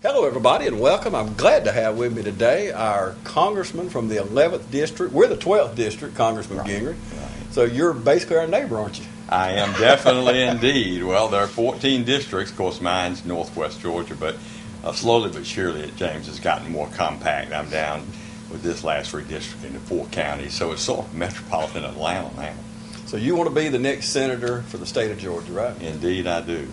Hello, everybody, and welcome. I'm glad to have with me today our congressman from the 11th District. We're the 12th District, Congressman Gringrey. Right. So you're basically our neighbor, aren't you? I am definitely indeed. Well, there are 14 districts. Of course, mine's northwest Georgia, but slowly but surely, James has gotten more compact. I'm down with this last redistricting to 4 counties, so it's sort of metropolitan Atlanta now. So you want to be the next senator for the state of Georgia, right? Indeed, I do.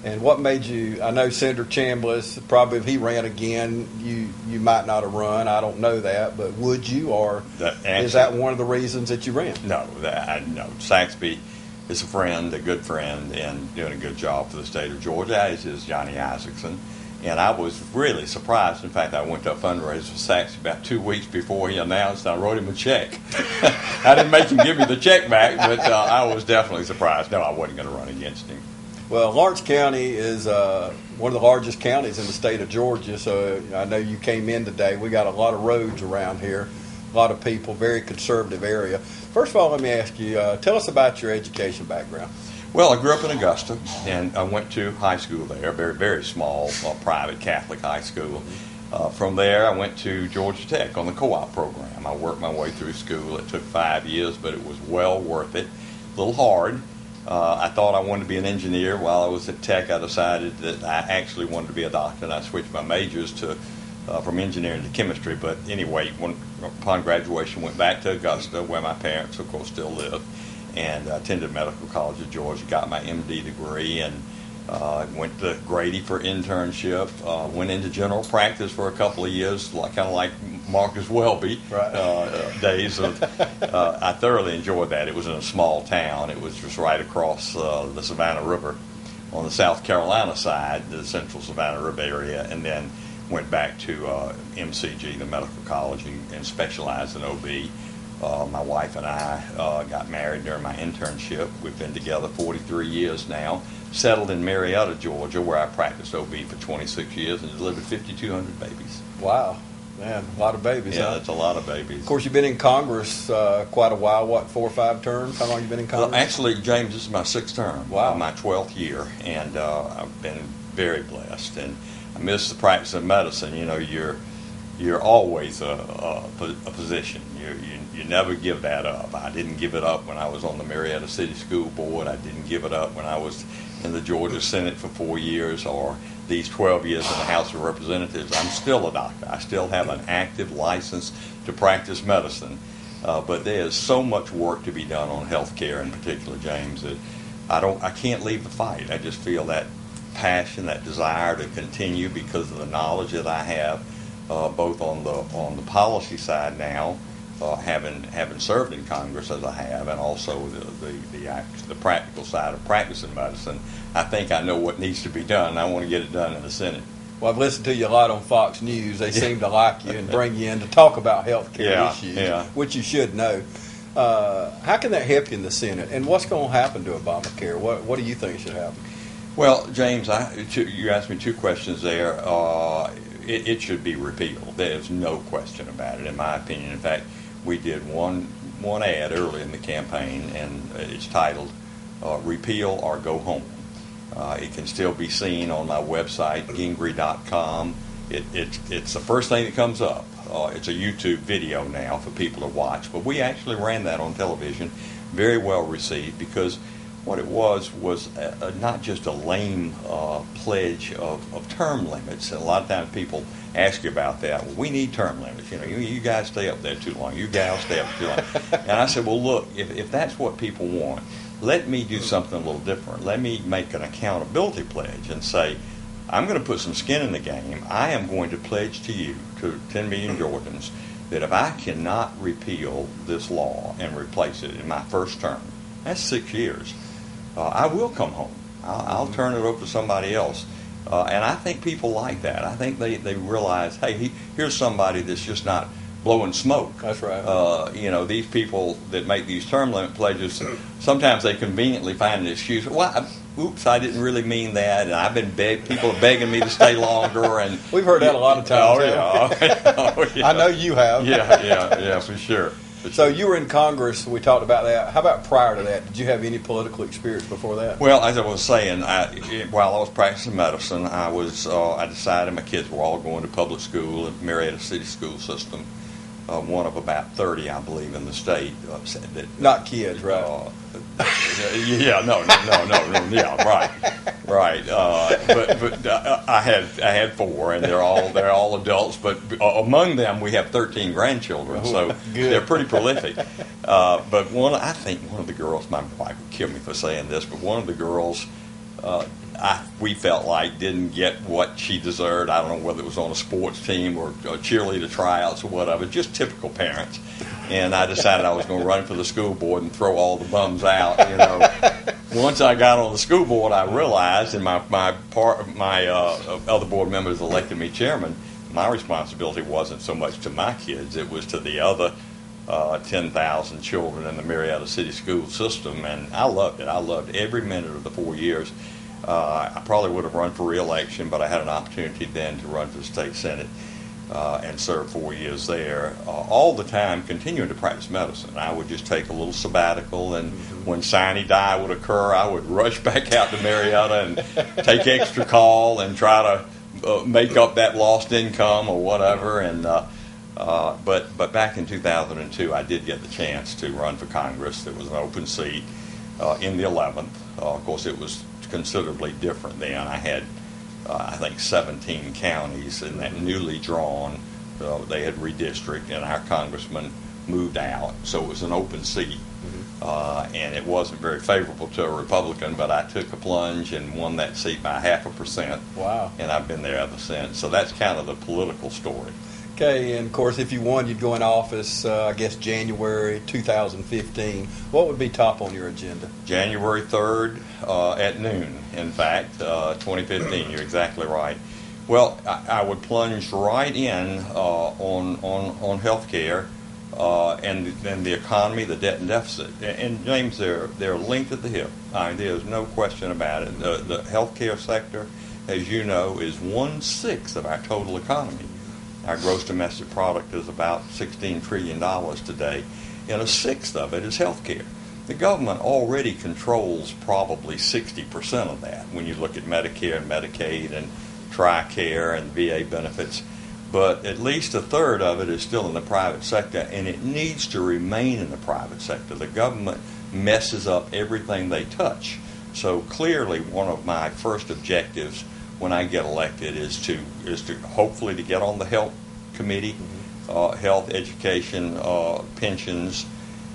And what made you, I know Senator Chambliss, probably if he ran again, you might not have run. I don't know that, but would you, or is that one of the reasons that you ran? No, Saxby is a friend, a good friend, and doing a good job for the state of Georgia, as is Johnny Isaacson. And I was really surprised. In fact, I went to a fundraiser for Saxby about 2 weeks before he announced. I wrote him a check. I didn't make him give me the check back, but I was definitely surprised. No, I wasn't going to run against him. Well, Lawrence County is one of the largest counties in the state of Georgia, so I know you came in today. We got a lot of roads around here, a lot of people, very conservative area. First of all, let me ask you, tell us about your education background. Well, I grew up in Augusta, and I went to high school there, very, very small, private Catholic high school. From there, I went to Georgia Tech on the co-op program. I worked my way through school. It took 5 years, but it was well worth it. A little hard. I thought I wanted to be an engineer. While I was at Tech, I decided that I actually wanted to be a doctor, and I switched my majors from engineering to chemistry. But anyway, upon graduation, went back to Augusta, where my parents, of course, still live, and attended Medical College of Georgia, got my MD degree, and went to Grady for internship, went into general practice for a couple of years, kind of like Marcus Welby days. I thoroughly enjoyed that. It was in a small town. It was just right across the Savannah River on the South Carolina side, the central Savannah River area, and then went back to MCG, the medical college, and specialized in OB. My wife and I got married during my internship. We've been together 43 years now. Settled in Marietta, Georgia, where I practiced OB for 26 years and delivered 5,200 babies. Wow. Man, a lot of babies, Yeah, huh? that's a lot of babies. Of course, you've been in Congress quite a while. What, 4 or 5 terms? How long have you been in Congress? Well, actually, James, this is my 6th term. Wow. My 12th year, and I've been very blessed. And I miss the practice of medicine. You know, you're always a physician. You never give that up. I didn't give it up when I was on the Marietta City School Board. I didn't give it up when I was in the Georgia Senate for 4 years, or these 12 years in the House of Representatives. I'm still a doctor. I still have an active license to practice medicine. But there is so much work to be done on health care in particular, James, that I can't leave the fight. I just feel that passion, that desire to continue because of the knowledge that I have, both on the policy side now, having served in Congress as I have, and also the practical side of practicing medicine. I think I know what needs to be done, and I want to get it done in the Senate. Well, I've listened to you a lot on Fox News. They seem to like you and bring you in to talk about health care issues, which you should know. How can that help you in the Senate? And what's going to happen to Obamacare? What do you think should happen? Well, James, you asked me 2 questions there. It should be repealed. There's no question about it, in my opinion. In fact, we did one ad early in the campaign, and it's titled "Repeal or Go Home." It can still be seen on my website, Gringrey.com. It's the first thing that comes up. It's a YouTube video now for people to watch, but we actually ran that on television, very well received, because what it was not just a lame pledge of term limits. And a lot of times people ask you about that. Well, we need term limits. You know, you guys stay up there too long. You gals stay up too long. And I said, well, look, if that's what people want, let me do something a little different. Let me make an accountability pledge and say, I'm going to put some skin in the game. I am going to pledge to you, to 10 million Georgians, that if I cannot repeal this law and replace it in my first term, that's 6 years, I will come home. I'll turn it over to somebody else. And I think people like that. I think they realize, hey, here's somebody that's just not blowing smoke. That's right. These people that make these term limit pledges, sometimes they conveniently find an excuse. Well, oops, I didn't really mean that, and I've been people are begging me to stay longer. And we've heard that a lot of times. Oh, yeah. I know you have. Yeah, for sure. So you were in Congress. We talked about that. How about prior to that? Did you have any political experience before that? Well, as I was saying, while I was practicing medicine, I decided my kids were all going to public school at Marietta City School System. One of about 30, I believe, in the state. Not kids, right? Yeah, no, yeah, right. But I had 4, and they're all adults. But among them, we have 13 grandchildren, so they're pretty prolific. But I think one of the girls, my wife would kill me for saying this, but one of the girls, we felt like didn't get what she deserved. I don't know whether it was on a sports team or cheerleader tryouts or whatever, just typical parents. And I decided I was going to run for the school board and throw all the bums out. Once I got on the school board, I realized, and my other board members elected me chairman, my responsibility wasn't so much to my kids, it was to the other 10,000 children in the Marietta City School System, and I loved it. I loved every minute of the 4 years. I probably would have run for re-election, but I had an opportunity then to run for the state senate and serve 4 years there. All the time continuing to practice medicine. I would just take a little sabbatical, and when sine die would occur, I would rush back out to Marietta and take extra call and try to make up that lost income or whatever. And but back in 2002, I did get the chance to run for Congress. There was an open seat in the 11th. Of course, it was considerably different then. I had, I think, 17 counties in that newly drawn. They had redistricted, and our congressman moved out, so it was an open seat. And it wasn't very favorable to a Republican, but I took a plunge and won that seat by 0.5%. Wow. And I've been there ever since. So that's kind of the political story. Okay, and of course, if you won, you'd go in office, I guess, January 2015. What would be top on your agenda? January 3rd at noon, in fact, 2015. You're exactly right. Well, I would plunge right in on health care and the economy, the debt and deficit. And James, they're linked at the hip. I mean, there's no question about it. The health care sector, as you know, is 1/6 of our total economy. Our gross domestic product is about $16 trillion today, and 1/6 of it is health care. The government already controls probably 60% of that when you look at Medicare and Medicaid and TRICARE and VA benefits. But at least 1/3 of it is still in the private sector, and it needs to remain in the private sector. The government messes up everything they touch. So clearly one of my first objectives when I get elected is to hopefully to get on the health committee, health, education, pensions,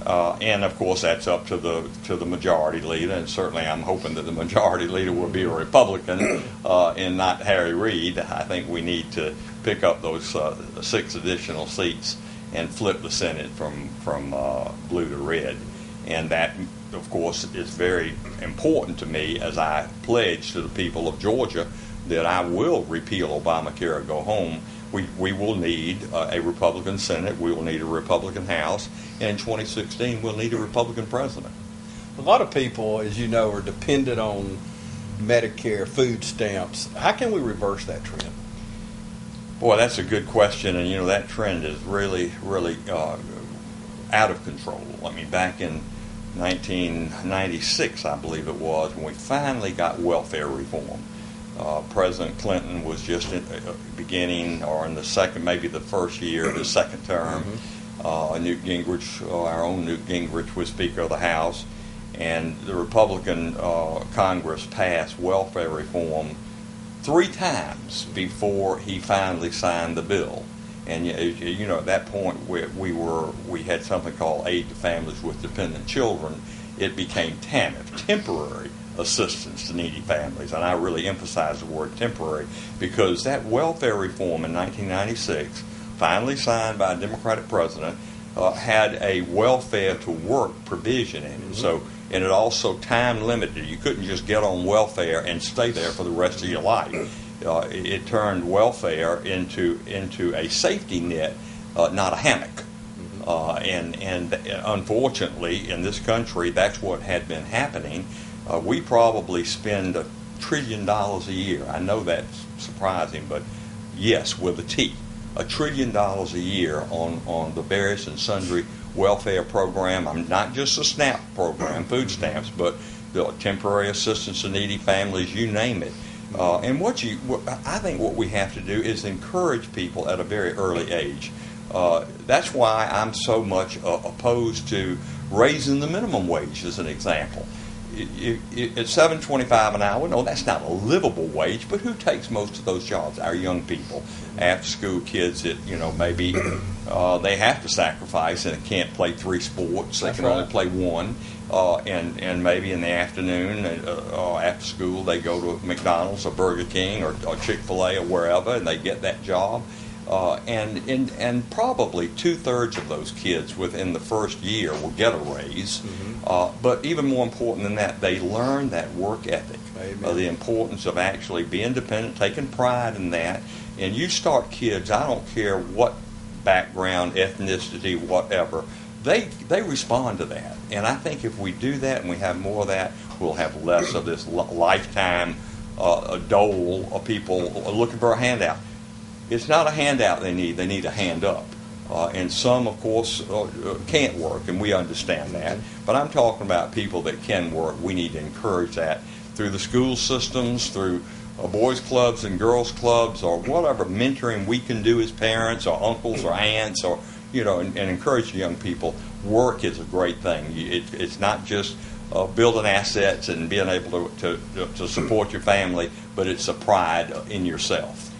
and of course that's up to the majority leader. And certainly I'm hoping that the majority leader will be a Republican and not Harry Reid. I think we need to pick up those 6 additional seats and flip the Senate from blue to red. And that, of course, is very important to me as I pledge to the people of Georgia that I will repeal Obamacare or go home. We will need a Republican Senate. We will need a Republican House. And in 2016, we'll need a Republican president. A lot of people, as you know, are dependent on Medicare, food stamps. How can we reverse that trend? Boy, that's a good question. And, that trend is really, really out of control. I mean, back in 1996, I believe it was, when we finally got welfare reform. President Clinton was just beginning, or in the second, maybe the first year of his second term. Newt Gingrich, our own Newt Gingrich, was Speaker of the House, and the Republican Congress passed welfare reform 3 times before he finally signed the bill. And at that point we had something called Aid to Families with Dependent Children. It became TANF, temporary assistance to needy families, and I really emphasize the word temporary because that welfare reform in 1996, finally signed by a Democratic president, had a welfare to work provision in it. So, and it also time limited. You couldn't just get on welfare and stay there for the rest of your life. It turned welfare into a safety net, not a hammock. And unfortunately, in this country, that's what had been happening. We probably spend $1 trillion a year. I know that's surprising, but yes, with a T. $1 trillion a year on the various and sundry welfare program. I'm not just a SNAP program, food stamps, but the temporary assistance to needy families, you name it. And I think what we have to do is encourage people at a very early age. That's why I'm so much opposed to raising the minimum wage, as an example. At $7.25 an hour, no, that's not a livable wage, but who takes most of those jobs? Our young people, after-school kids that, maybe they have to sacrifice and can't play 3 sports. They can only play 1. And maybe in the afternoon, after school, they go to McDonald's or Burger King or Chick-fil-A or wherever, and they get that job. And probably 2/3 of those kids within the first year will get a raise. But even more important than that, they learn that work ethic, the importance of actually being dependent, taking pride in that. And you start kids, I don't care what background, ethnicity, whatever, they respond to that. And I think if we do that and we have more of that, we'll have less of this lifetime dole of people looking for a handout. It's not a handout they need a hand up. And some, of course, can't work, and we understand that. But I'm talking about people that can work. We need to encourage that through the school systems, through boys' clubs and girls' clubs, or whatever mentoring we can do as parents or uncles or aunts, or and encourage young people. Work is a great thing. It's not just building assets and being able to support your family, but it's a pride in yourself.